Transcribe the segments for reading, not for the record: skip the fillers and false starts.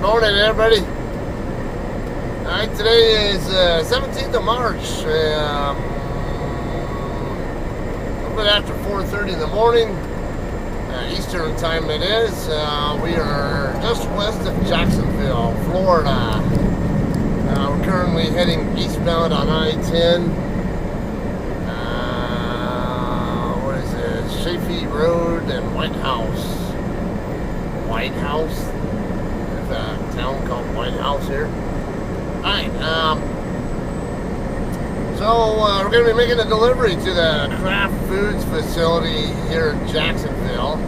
Morning, everybody. Alright, today is 17th of March. A little bit after 4:30 in the morning. Eastern time it is. We are just west of Jacksonville, Florida. We're currently heading eastbound on I-10. What is it? Chaffee Road and White House. White House? A town called White House here. Alright, so we're going to be making a delivery to the Kraft Foods facility here in Jacksonville.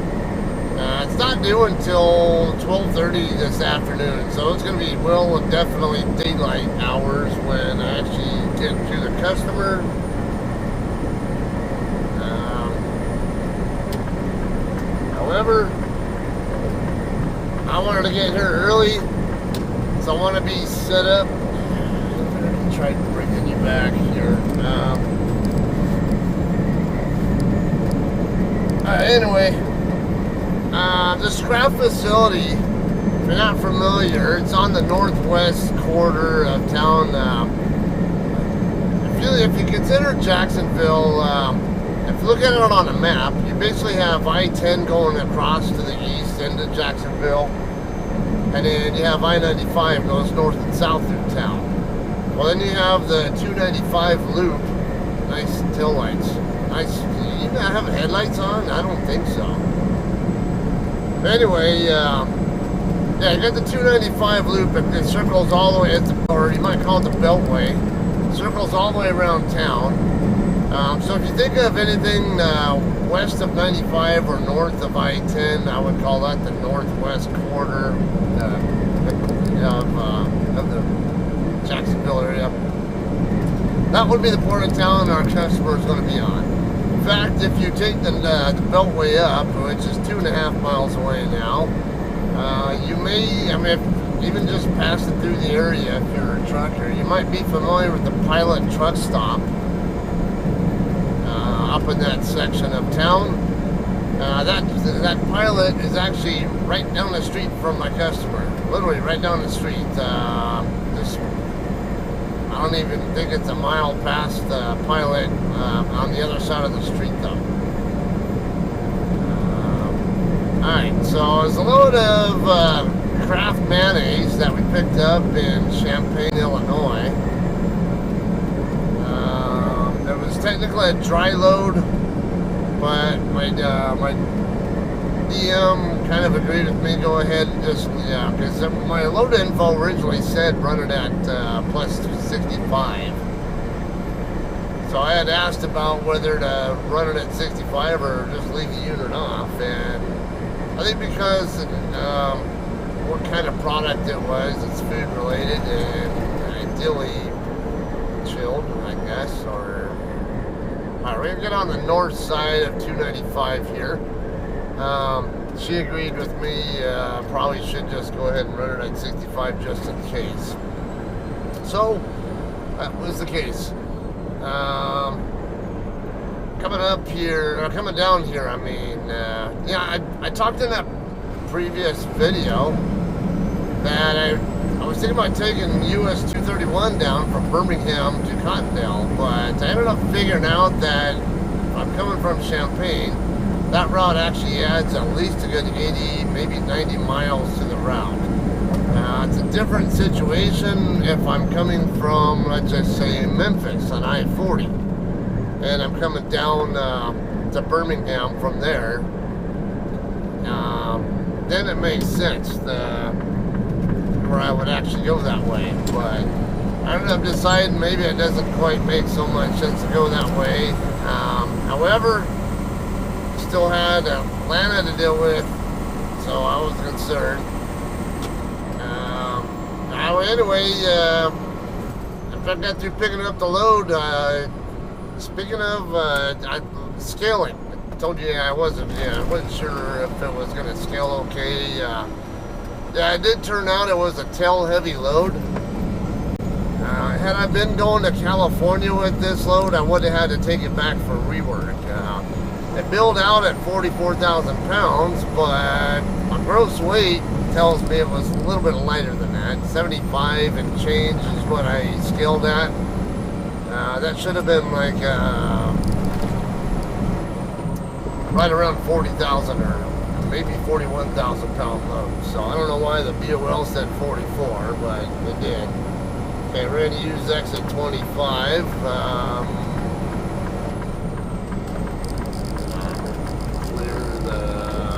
It's not due until 12:30 this afternoon, so it's going to be well and definitely daylight hours when I actually get to the customer. However, I wanted to get here early, so I want to be set up. I'm try bringing you back here. Anyway, this Kraft facility, if you're not familiar, it's on the northwest quarter of town. If you consider Jacksonville, if you look at it on a map, you basically have I-10 going across to the east into Jacksonville. And then you have I-95 goes north and south through town. Well, then you have the 295 loop. Nice tail lights. Nice. You have headlights on? I don't think so. Anyway, yeah, you got the 295 loop. It circles all the way, or you might call it the Beltway. It circles all the way around town. So if you think of anything west of 95 or north of I-10, I would call that the northwest quarter of the Jacksonville area. That would be the part of town our customer is going to be on. In fact, if you take the Beltway up, which is 2.5 miles away now, you may, even just passing through the area if you're a trucker, you might be familiar with the Pilot truck stop. Up in that section of town. That Pilot is actually right down the street from my customer. Literally right down the street. I don't even think it's a mile past the Pilot on the other side of the street though. Alright, so there's a load of Kraft mayonnaise that we picked up in Champaign, Illinois. It was technically a dry load, but my DM kind of agreed with me. Go ahead and just, because my load info originally said run it at plus 65. So I had asked about whether to run it at 65 or just leave the unit off, and I think because what kind of product it was, it's food related and ideally chilled, I guess, or alright, we're gonna get on the north side of 295 here. She agreed with me, probably should just go ahead and run it at 65 just in case. So, that was the case. Coming up here, or coming down here, yeah, I talked in that previous video that I was thinking about taking US 231 down from Birmingham to Cottondale, but I ended up figuring out that if I'm coming from Champaign, that route actually adds at least a good 80, maybe 90 miles to the route. It's a different situation if I'm coming from, let's just say, Memphis on I-40, and I'm coming down to Birmingham from there. Then it makes sense where I would actually go that way, but I ended up deciding maybe it doesn't quite make so much sense to go that way. However, still had Atlanta to deal with, so I was concerned. Anyway, after I got through picking up the load, speaking of scaling, I told you I wasn't sure if it was going to scale okay. Yeah, it did turn out it was a tail heavy load. Had I been going to California with this load, I would have had to take it back for rework. It billed out at 44,000 pounds, but my gross weight tells me it was a little bit lighter than that. 75 and change is what I scaled at. That should have been like right around 40,000 or maybe 41,000 pound load. So I don't know why the BOL said 44, but it did. Okay, we're going to use exit 25. Clear the...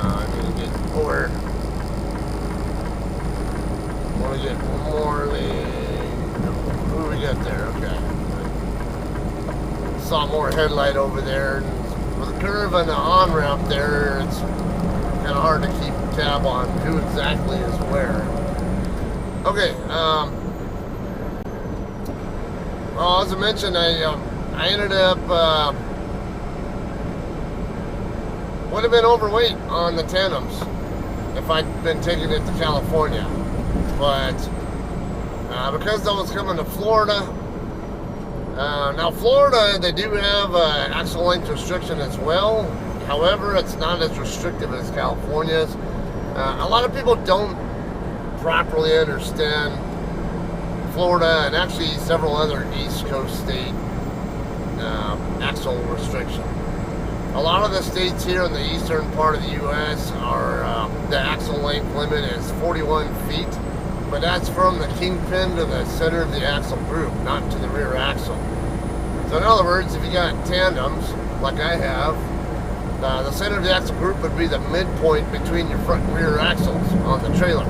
I'm going to get forward. I want to get one more lane. Who do we got there? Okay. Saw more headlight over there. With the curve and the on-ramp there, it's kind of hard to keep tab on who exactly is where. Okay, well, as I mentioned, I ended up would have been overweight on the tandems if I'd been taking it to California, but because I was coming to Florida. Now Florida, they do have axle length restriction as well. However, it's not as restrictive as California's. A lot of people don't properly understand Florida and actually several other East Coast state axle restriction. A lot of the states here in the eastern part of the U.S. are the axle length limit is 41 feet, but that's from the kingpin to the center of the axle group, not to the rear axle. So in other words, if you got tandems like I have, the center of the axle group would be the midpoint between your front and rear axles on the trailer.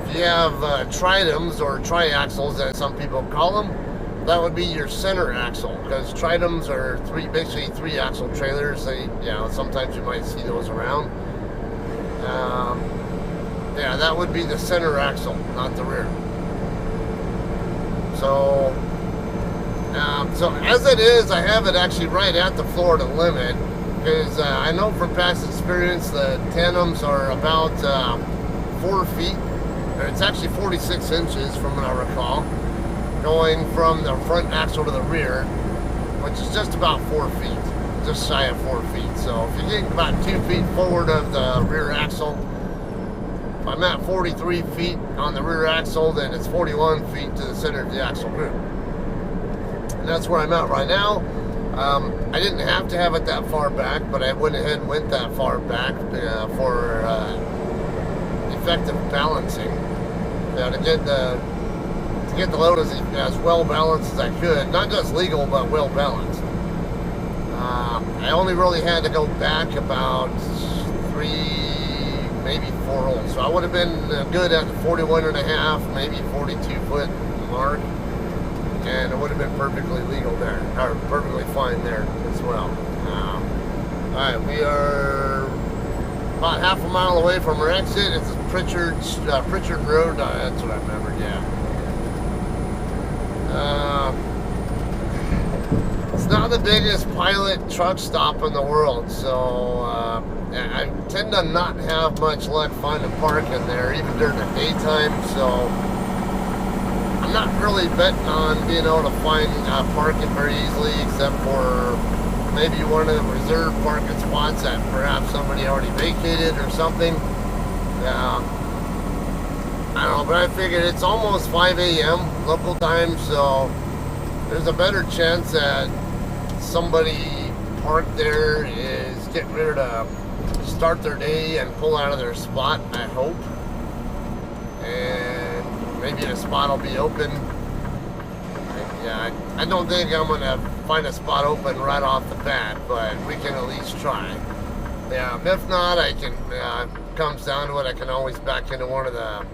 If you have tridems or triaxles, as some people call them, that would be your center axle, because tridems are basically three axle trailers. They, sometimes you might see those around. Yeah, that would be the center axle, not the rear. So as it is, I have it actually right at the Florida limit, because I know from past experience the tandems are about 4 feet. It's actually 46 inches from what I recall, going from the front axle to the rear, which is just about 4 feet, just shy of 4 feet. So if you're getting about 2 feet forward of the rear axle, if I'm at 43 feet on the rear axle, then it's 41 feet to the center of the axle group. And that's where I'm at right now. I didn't have to have it that far back, but I went ahead and went that far back for effective balancing. To get the load as well balanced as I could, not just legal but well balanced. I only really had to go back about 3, maybe 4 holes, so I would have been good at the 41.5, maybe 42 foot mark, and it would have been perfectly legal there, or perfectly fine there as well. Alright, we are about half a mile away from our exit. It's Pritchard Road. That's what I remembered, yeah. It's not the biggest pilot truck stop in the world, so I tend to not have much luck finding parking there, even during the daytime, so I'm not really betting on being able to find parking very easily, except for maybe one of the reserved parking spots that perhaps somebody already vacated or something. I don't know, but I figured it's almost 5 a.m. local time, so there's a better chance that somebody parked there is getting ready to start their day and pull out of their spot, I hope. And maybe the spot will be open. Yeah, I don't think I'm going to find a spot open right off the bat, but we can at least try. Yeah, if not, I can, comes down to it, I can always back into one of the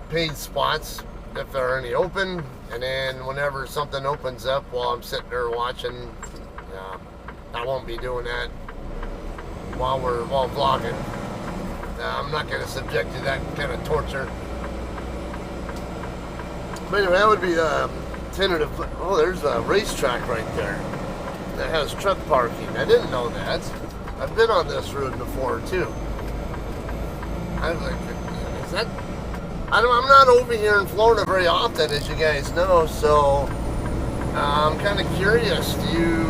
paid spots if there are any open, and then whenever something opens up while I'm sitting there watching, I won't be doing that while vlogging. I'm not going to subject to that kind of torture. But anyway, that would be tentative. Oh, there's a racetrack right there that has truck parking. I didn't know that. I've been on this road before too. I was like, is that? I'm not over here in Florida very often, as you guys know, so I'm kind of curious. Do you,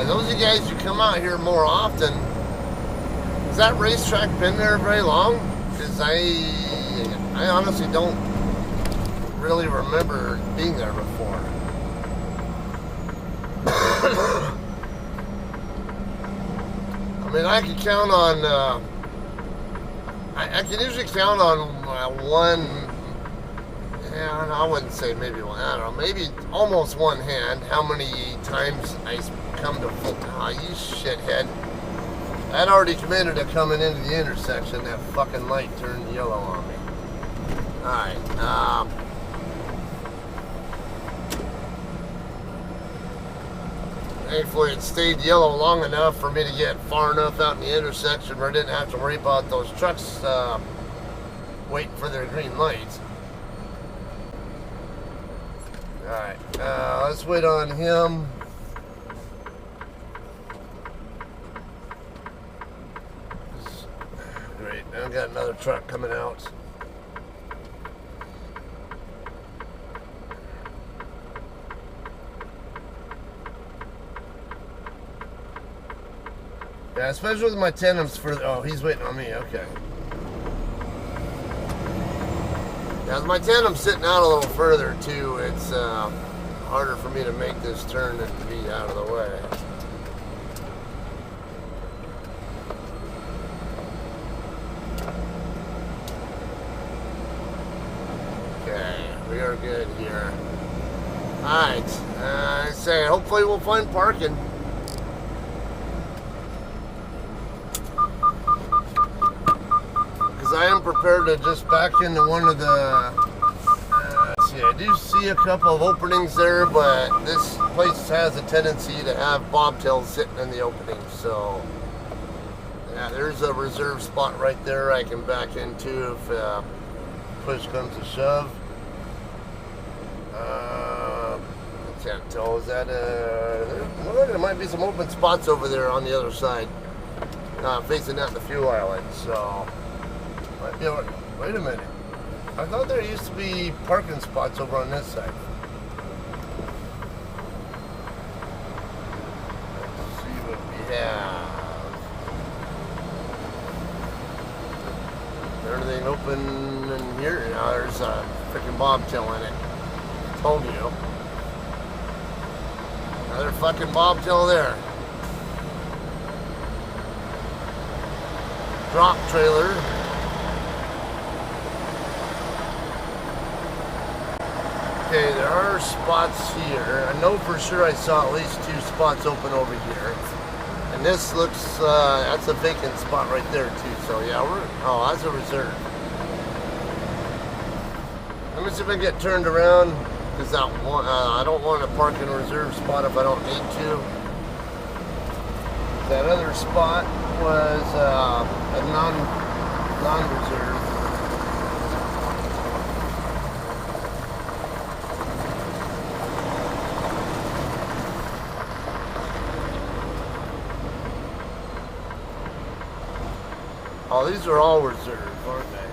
those of you guys who come out here more often, is that racetrack been there very long? Because I honestly don't really remember being there before. I mean, I can count on, I can usually count on one, yeah, I wouldn't say maybe one, I don't know, maybe almost one hand how many times I come to, you shithead. I'd already committed to coming into the intersection, that fucking light turned yellow on me. Alright, thankfully it stayed yellow long enough for me to get far enough out in the intersection where I didn't have to worry about those trucks waiting for their green lights. Alright, let's wait on him. Great, now I've got another truck coming out. Yeah, especially with my tandems for, oh, he's waiting on me, okay. Yeah, with my tandem sitting out a little further too, it's harder for me to make this turn and be out of the way. Okay, we are good here. Alright, I say hopefully we'll find parking. I am prepared to just back into one of the, let's see, I do see a couple of openings there, but this place has a tendency to have bobtails sitting in the opening, so yeah, there's a reserve spot right there I can back into if push comes to shove. I can't tell, is that well, there might be some open spots over there on the other side, facing out the fuel island, so might be able to, wait a minute. I thought there used to be parking spots over on this side. Let's see what we have. Is everything open in here? Now there's a freaking bobtail in it. Told you. Another fucking bobtail there. Drop trailer. Okay, there are spots here. I know for sure I saw at least 2 spots open over here. And this looks, that's a vacant spot right there too. So yeah, oh, that's a reserve. Let me see if I can get turned around, because I don't want to park in a reserve spot if I don't need to. That other spot was a non-reserve. Oh, these are all reserved, aren't they?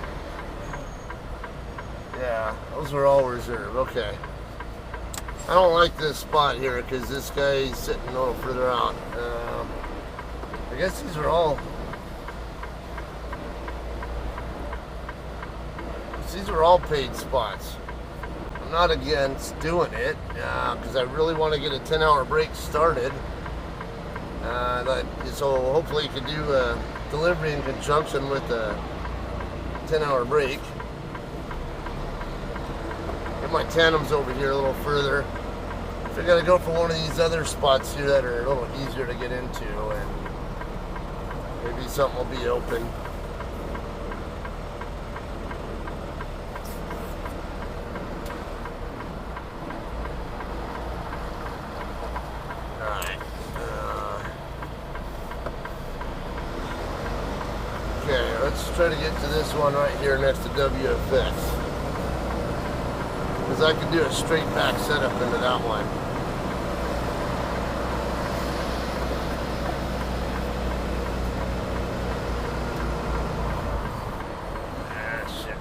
Yeah, those are all reserved. Okay. I don't like this spot here because this guy's sitting a little further out. I guess these are all... These are all paid spots. I'm not against doing it because I really want to get a 10-hour break started. So hopefully you can do a delivery in conjunction with a 10-hour break. Get my tandems over here a little further. So I gotta go for one of these other spots here that are a little easier to get into, and maybe something will be open. Alright. Okay, let's try to get to this one right here next to WFX. Because I can do a straight back setup into that one. Ah, shit.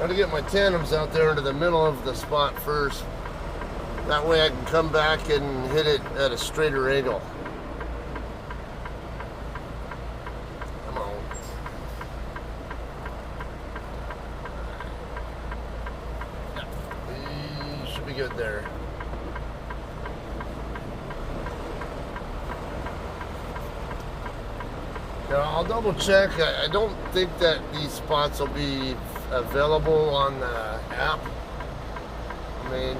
Try to get my tandems out there into the middle of the spot first. That way I can come back and hit it at a straighter angle. Come on. Yeah, should be good there. Now, I'll double check. I don't think that these spots will be available on the app. I mean,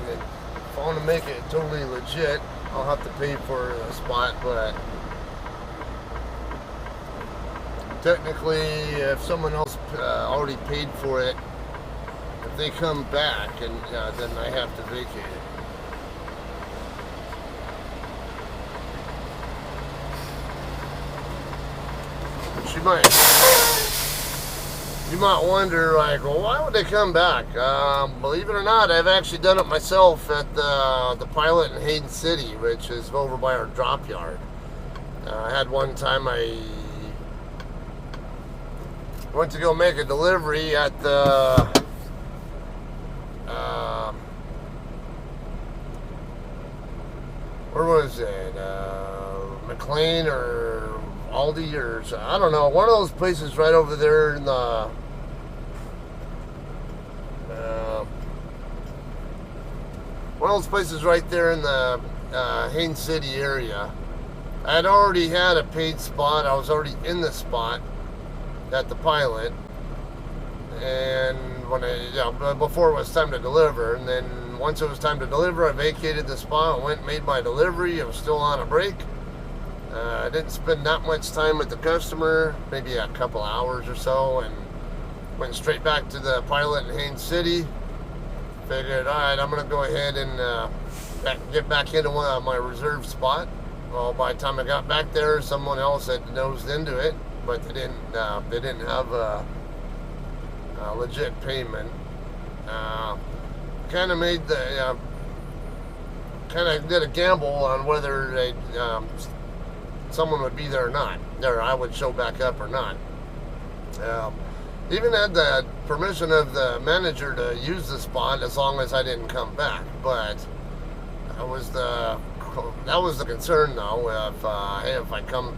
if I want to make it totally legit, I'll have to pay for the spot, but technically, if someone else already paid for it, if they come back, and then I have to vacate it. You might wonder, like, well, why would they come back? Believe it or not, I've actually done it myself at the Pilot in Hayden City, which is over by our drop yard. I had one time I went to go make a delivery at the where was it? McLean or Aldi or I don't know, one of those places right over there in the one of those places right there in the Hayden City area. I had already had a paid spot. I was already in the spot at the Pilot, and when before it was time to deliver, and then once it was time to deliver, I vacated the spot, went and made my delivery. It was still on a break. I didn't spend that much time with the customer, maybe a couple hours or so, and went straight back to the Pilot in Hayden City. Figured, all right, I'm going to go ahead and get back into my reserve spot. Well, by the time I got back there, someone else had nosed into it, but they didn't have a legit payment. Kind of made the kind of did a gamble on whether they someone would be there or not, or I would show back up or not. Even had the permission of the manager to use the spot as long as I didn't come back, but that was the concern though. Hey, if I come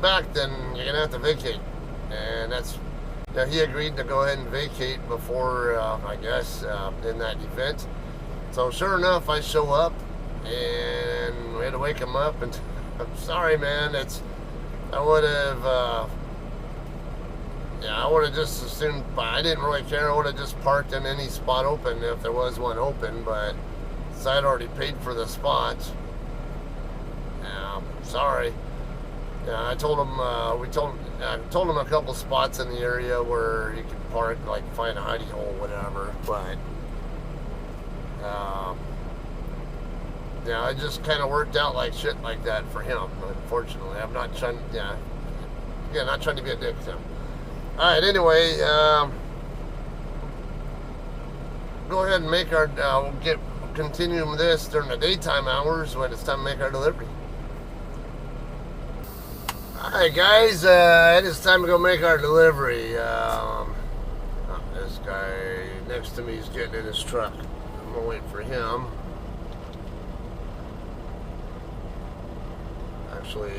back, then you're gonna have to vacate, and that's. He agreed to go ahead and vacate before, I guess, in that event. So sure enough, I show up, and we had to wake him up, and I'm sorry, man, I would have just assumed, I didn't really care, I would have just parked in any spot open if there was one open, but since I'd already paid for the spot, sorry. I told him, I told him a couple spots in the area where you could park, like find a hidey hole, whatever, but it just kind of worked out like shit like that for him, unfortunately. I'm not trying, not trying to be a dick to him. Alright, anyway, go ahead and make our, continue this during the daytime hours when it's time to make our delivery. Alright guys, it is time to go make our delivery. This guy next to me is getting in his truck. I'm gonna wait for him. Actually,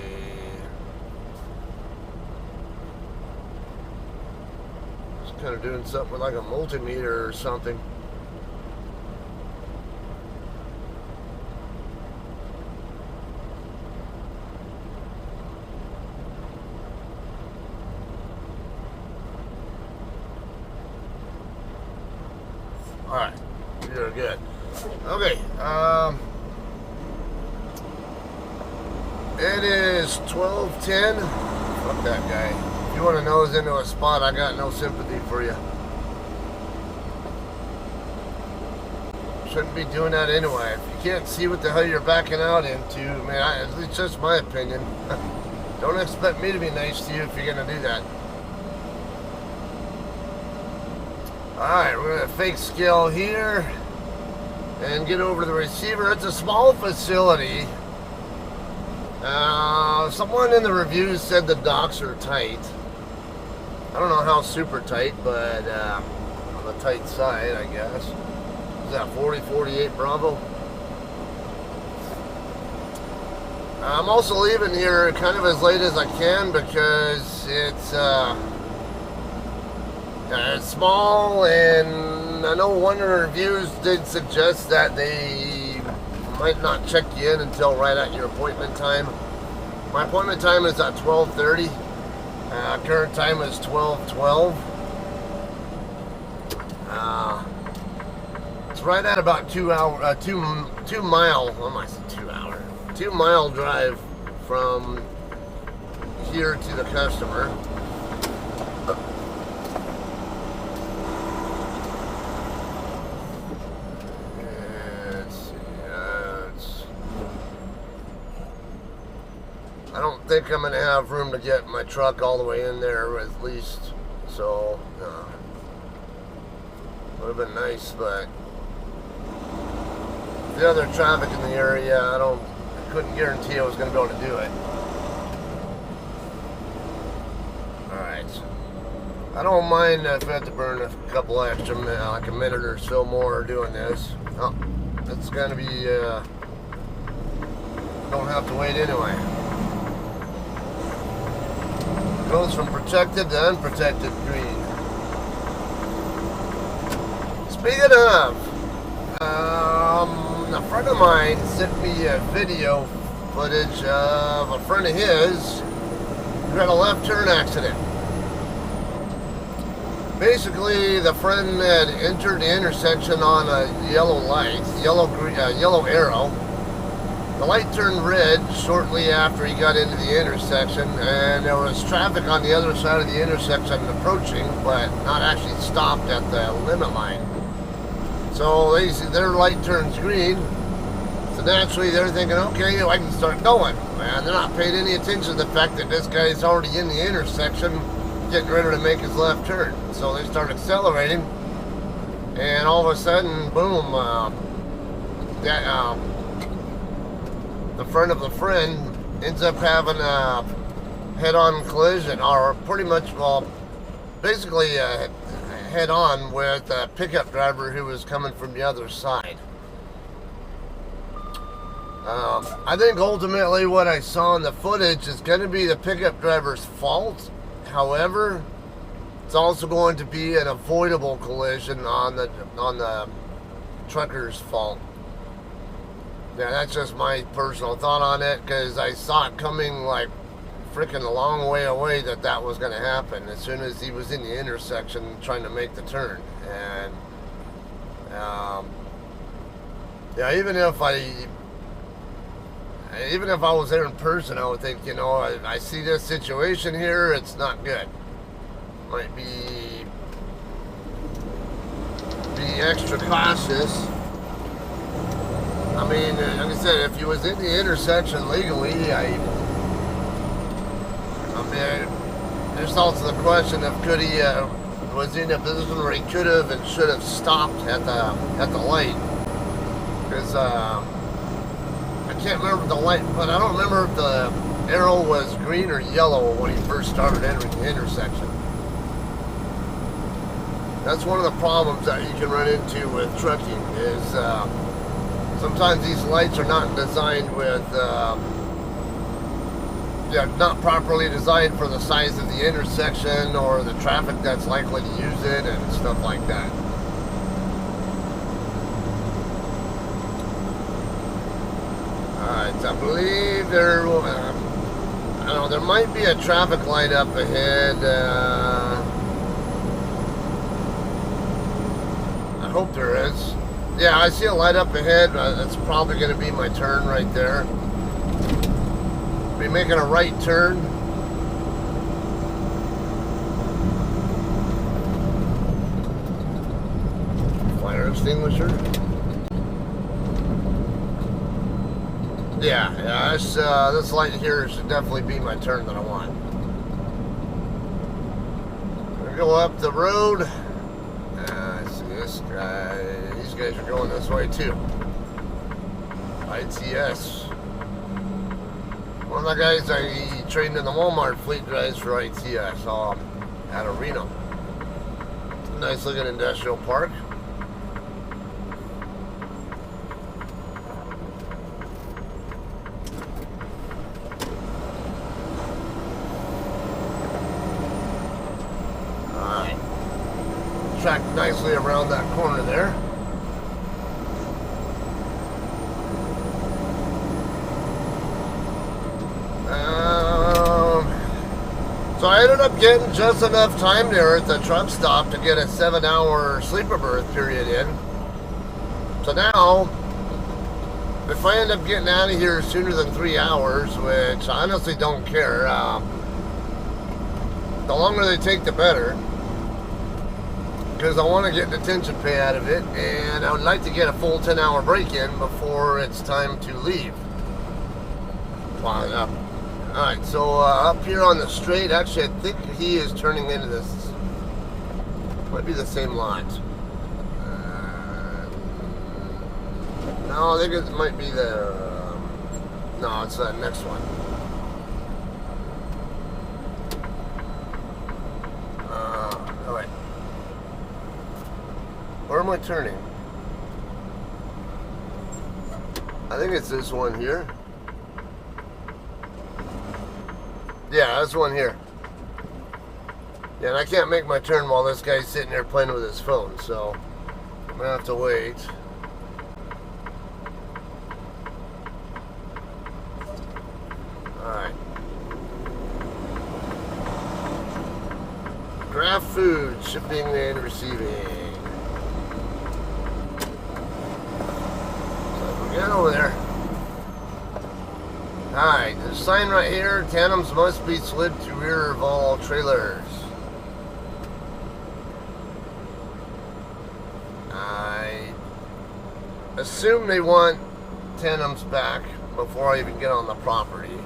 he's kind of doing something with like a multimeter or something. Alright, you're good. Okay, it is 12:10. Fuck that guy. If you want to nose into a spot, I got no sympathy for you. Shouldn't be doing that anyway. If you can't see what the hell you're backing out into, man, it's just my opinion. Don't expect me to be nice to you if you're going to do that. Alright, we're going to fake scale here and get over to the receiver. It's a small facility. Someone in the reviews said the docks are tight. I don't know how super tight, but the tight side, I guess. Is that 4048 Bravo? I'm also leaving here kind of as late as I can because it's small, and I know one of the reviews did suggest that they might not check you in until right at your appointment time. My appointment time is at 12:30. Current time is 12:12. It's right at about 2 mile. What am I saying? 2 hour. 2 mile drive from here to the customer. I don't think I'm going to have room to get my truck all the way in there, at least. So, would have been nice, but the other traffic in the area, I couldn't guarantee I was going to be able to do it. Alright. I don't mind if I have to burn a couple extra, like a minute or so more doing this. Oh, it's going to be, don't have to wait anyway. Goes from protected to unprotected green. Speaking of, a friend of mine sent me a video footage of a friend of his who had a left turn accident. Basically, the friend had entered the intersection on a yellow light, yellow arrow. The light turned red shortly after he got into the intersection, and there was traffic on the other side of the intersection approaching, but not actually stopped at the limit line. So their light turns green, so naturally they're thinking, okay, I can start going. And they're not paying any attention to the fact that this guy's already in the intersection, getting ready to make his left turn. So they start accelerating, and all of a sudden, boom, the friend of the friend ends up having a head-on collision, or pretty much, well, basically head-on with a pickup driver who was coming from the other side. I think ultimately what I saw in the footage is going to be the pickup driver's fault. However, it's also going to be an avoidable collision on the trucker's fault. Yeah, that's just my personal thought on it, because I saw it coming like freaking a long way away that was going to happen as soon as he was in the intersection trying to make the turn. And yeah, even if I was there in person, I would think, I see this situation here, it's not good. Might be extra cautious. I mean, like I said, if he was in the intersection legally, there's also the question of could he was in a position where he could have and should have stopped at the light, because I can't remember the light, but I don't remember if the arrow was green or yellow when he first started entering the intersection. That's one of the problems that you can run into with trucking is sometimes these lights are not designed with, not properly designed for the size of the intersection or the traffic that's likely to use it and stuff like that. Alright, I believe there might be a traffic light up ahead. I hope there is. Yeah, I see a light up ahead. That's probably going to be my turn right there. Be making a right turn. Fire extinguisher. Yeah, this light here should definitely be my turn that I want. I'm gonna go up the road. See this guy. These guys are going this way too. ITS. One of the guys I trained in the Walmart fleet drives for ITS out of Reno. Nice looking industrial park. Alright. Track nicely around that corner there. So I ended up getting just enough time there at the truck stop to get a 7-hour sleeper berth period in. So now, if I end up getting out of here sooner than 3 hours, which I honestly don't care, the longer they take, the better. Because I want to get detention pay out of it, and I would like to get a full 10-hour break in before it's time to leave. Fine up. Alright, so up here on the straight, actually I think he is turning into this, might be the same lot. No, I think it might be the, no, it's the next one. Alright. Where am I turning? I think it's this one here. Yeah, this one here. Yeah, and I can't make my turn while this guy's sitting there playing with his phone, so I'm gonna have to wait. Alright. Kraft food, shipping and receiving. So we get over there. Alright, there's a sign right here, tandems must be slid to rear of all trailers. I assume they want tandems back before I even get on the property.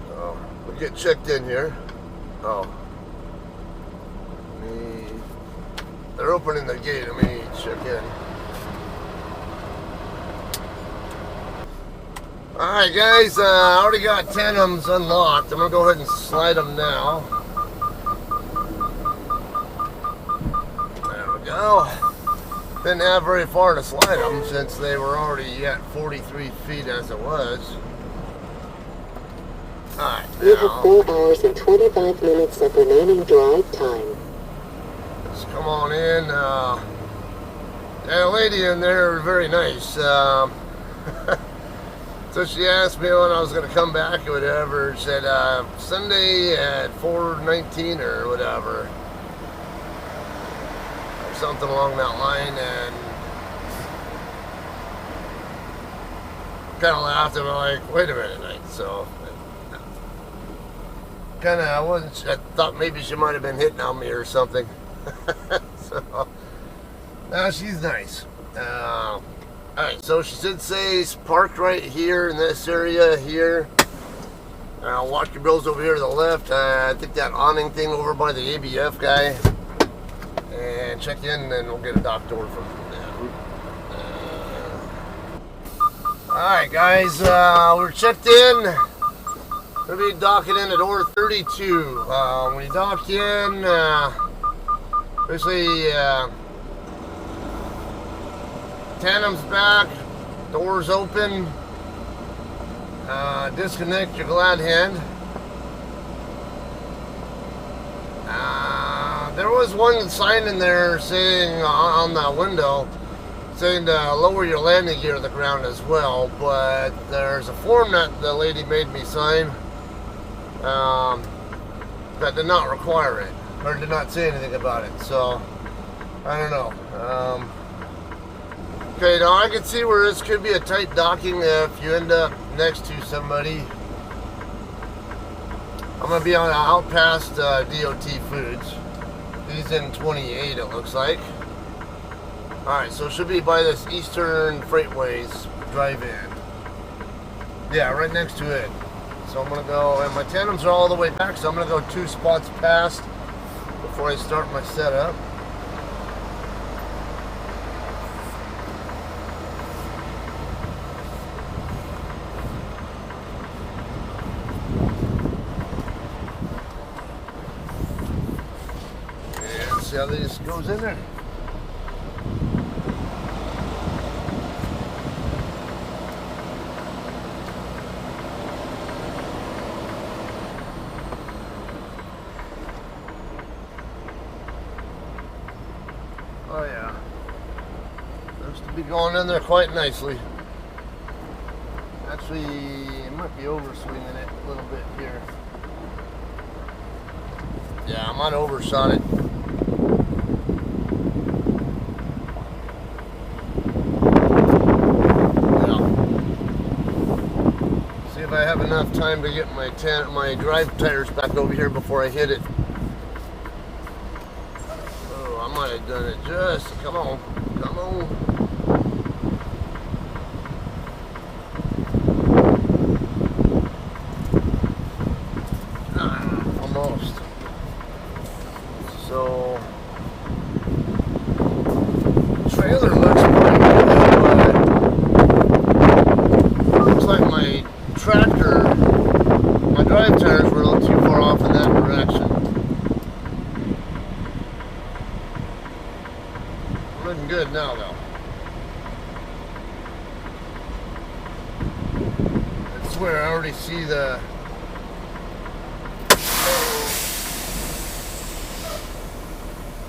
So, we'll get checked in here. Oh. They're opening the gate. Let me check in. Alright guys, I already got tandems unlocked. I'm going to go ahead and slide them now. There we go. Didn't have very far to slide them since they were already at 43 feet as it was. Alright, you have 4 hours and 25 minutes of remaining drive time. Come on in. The lady in there, very nice. So she asked me when I was going to come back or whatever. She said Sunday at 4:19 or whatever, or something along that line, and kind of laughed and I'm like, wait a minute. So kind of, I thought maybe she might have been hitting on me or something. So, she's nice. Alright, so she did say it's parked right here in this area here. Watch your bills over here to the left. I think that awning thing over by the ABF guy. And check in, and then we'll get a dock door from them. Alright guys, we're checked in. We'll be docking in at door 32. When you dock in, basically, tandem's back, doors open, disconnect your glad hand. There was one sign in there saying on the window saying to lower your landing gear to the ground as well, but there's a form that the lady made me sign that did not require it, or did not say anything about it, so I don't know. Okay, now I can see where this could be a tight docking if you end up next to somebody. I'm going to be on out past DOT Foods. He's in 28, it looks like. Alright, so it should be by this Eastern Freightways drive-in. Yeah, right next to it. So I'm going to go, and my tandems are all the way back, so I'm going to go 2 spots past before I start my setup. see how this goes in there. Oh yeah, looks to be going in there quite nicely. Actually, it might be overswinging it a little bit here. Yeah, I might overshot it. Yeah. See if I have enough time to get my drive tires back over here before I hit it. Oh, I might have done it just. Come on, come on. Almost. So, trailer looks pretty good. Looks like my tractor, my drive tires were a little too far off in that direction. Looking good now, though. I swear I already see the.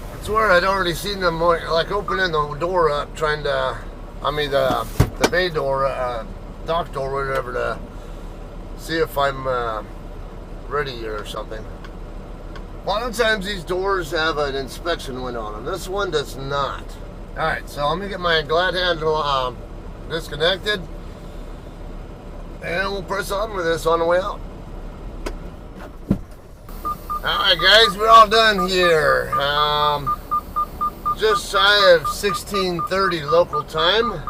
I swear I'd already seen them like opening the door up, trying to, the bay door, dock door, whatever, to see if I'm ready or something. A lot of times these doors have an inspection window on them. This one does not. Alright, so I'm going to get my glad handle disconnected, and we'll press on with this on the way out. Alright guys, we're all done here. Just shy of 16:30 local time.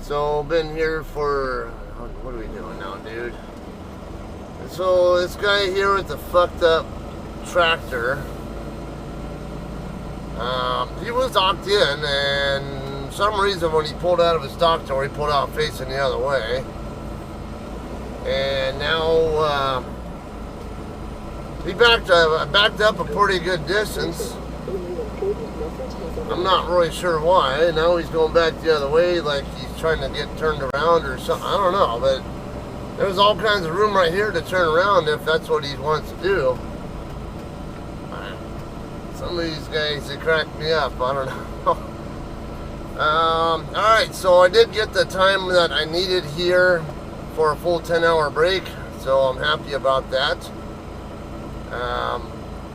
So been here for, what are we doing now, dude? And so this guy here with the fucked up tractor, he was docked in, and for some reason when he pulled out of his dock door, he pulled out facing the other way. And now he backed up a pretty good distance. I'm not really sure why. Now he's going back the other way, like he's trying to get turned around or something. I don't know, but there's all kinds of room right here to turn around if that's what he wants to do. Some of these guys, they crack me up. I don't know. Alright, so I did get the time that I needed here for a full 10-hour break, so I'm happy about that.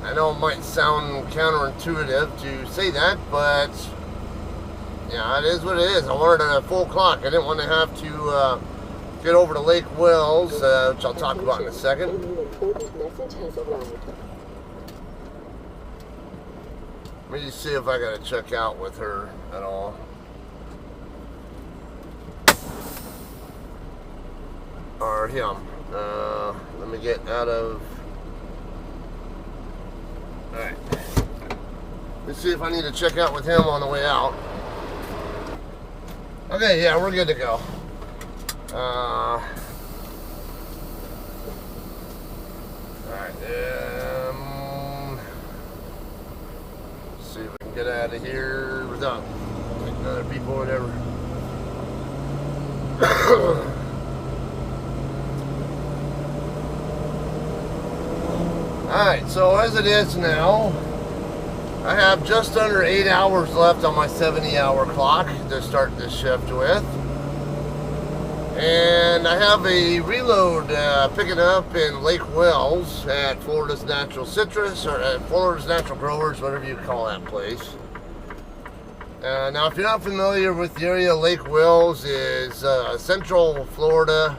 I know it might sound counterintuitive to say that, but yeah, it is what it is. I wanted a full clock. I didn't want to have to get over to Lake Wells, which I'll talk about in a second. Let me just see if I got to check out with her at all. Or him. Let me get out of... Alright. Let's see if I need to check out with him on the way out. Okay, yeah, we're good to go. Alright, let's see if we can get out of here without taking other people or whatever. Alright, so as it is now, I have just under 8 hours left on my 70-hour clock to start this shift with. And I have a reload picking up in Lake Wells at Florida's Natural Citrus, or at Florida's Natural Growers, whatever you call that place. Now, if you're not familiar with the area, Lake Wells is central Florida.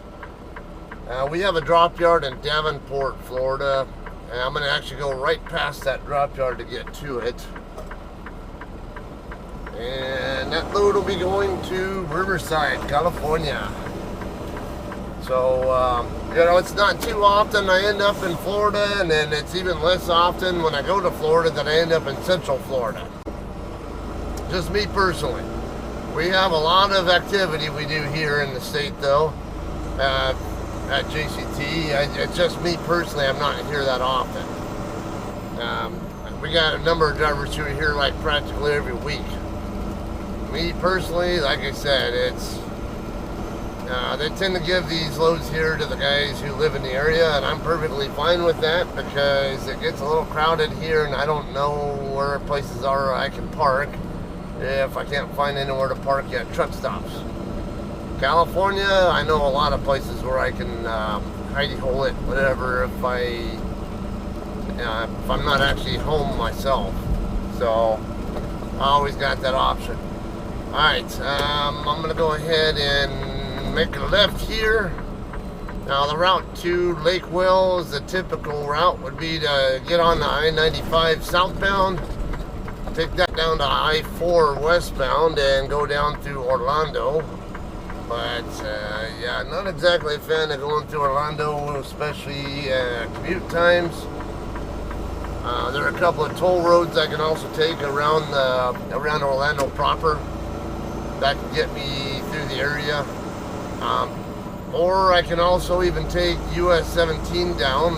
We have a drop yard in Davenport, Florida. And I'm going to actually go right past that drop yard to get to it. And that load will be going to Riverside, California. So, you know, it's not too often I end up in Florida, and then it's even less often when I go to Florida that I end up in Central Florida. Just me personally. We have a lot of activity we do here in the state, though. At JCT, it's just me personally, I'm not here that often. we got a number of drivers who are here like practically every week. Me personally, like I said, it's they tend to give these loads here to the guys who live in the area, and I'm perfectly fine with that because it gets a little crowded here, and I don't know where places are I can park if I can't find anywhere to park at truck stops. California, I know a lot of places where I can hidey hole it, whatever, if I'm not actually home myself. So I always got that option. Alright, I'm going to go ahead and make a left here. Now the route to Lake Wells, the typical route would be to get on the I-95 southbound, take that down to I-4 westbound, and go down through Orlando. But yeah, not exactly a fan of going through Orlando, especially commute times. There are a couple of toll roads I can also take around Orlando proper that can get me through the area. Or I can also even take US 17 down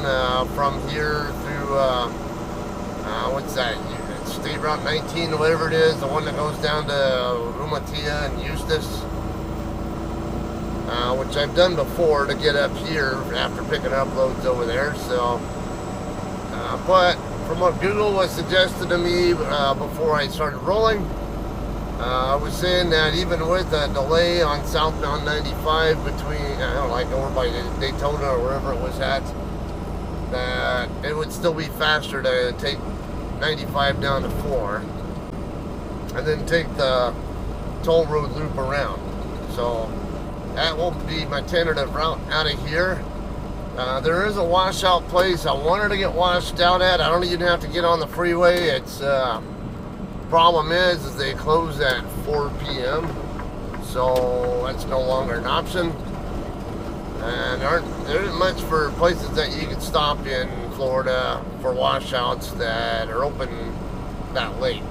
from here through what's that? State Route 19, whatever it is, the one that goes down to Umatilla and Eustis. Which I've done before to get up here after picking up loads over there. So, but from what Google was suggested to me before I started rolling, I was saying that even with a delay on southbound 95 between, I don't know, like over by Daytona or wherever it was at, that it would still be faster to take 95 down to 4 and then take the toll road loop around. So that will be my tentative route out of here. There is a washout place I wanted to get washed out at. I don't even have to get on the freeway. It's problem is they close at 4 p.m. so that's no longer an option. And there isn't much for places that you can stop in Florida for washouts that are open that late.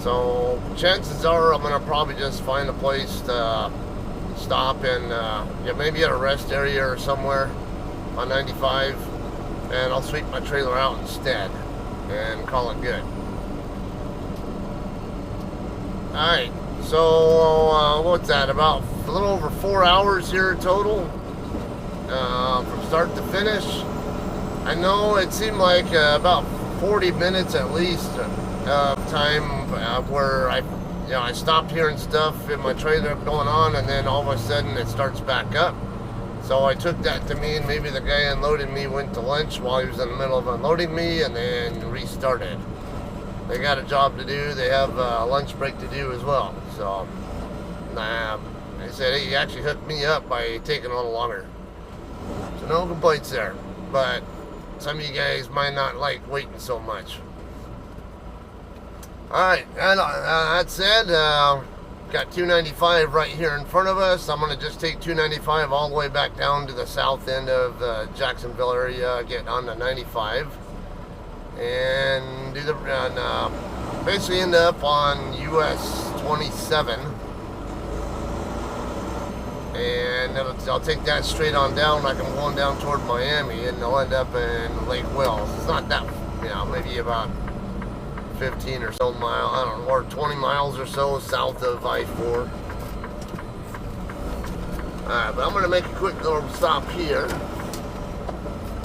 So chances are I'm gonna probably just find a place to stop in, yeah, maybe at a rest area or somewhere on 95, and I'll sweep my trailer out instead and call it good. Alright, so what's that, about a little over 4 hours here total from start to finish. I know it seemed like about 40 minutes at least of time where I stopped hearing stuff in my trailer going on, and then all of a sudden it starts back up. So I took that to mean maybe the guy unloading me went to lunch while he was in the middle of unloading me and then restarted. They got a job to do. They have a lunch break to do as well. So they said, hey, he actually hooked me up by taking a little longer. So no complaints there. But some of you guys might not like waiting so much. Alright, that said, got 295 right here in front of us. I'm going to just take 295 all the way back down to the south end of the Jacksonville area, get on the 95, and do the basically end up on US 27. And I'll take that straight on down like I'm going down toward Miami, and I'll end up in Lake Wells. It's not that, maybe about 15 or so miles, I don't know, or 20 miles or so south of I-4. Alright, but I'm going to make a quick little stop here.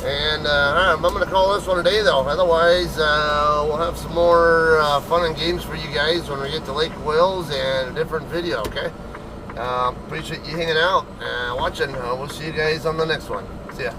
And I'm going to call this one a day though. Otherwise, we'll have some more fun and games for you guys when we get to Lake Wells and a different video, okay? Appreciate you hanging out and watching. We'll see you guys on the next one. See ya.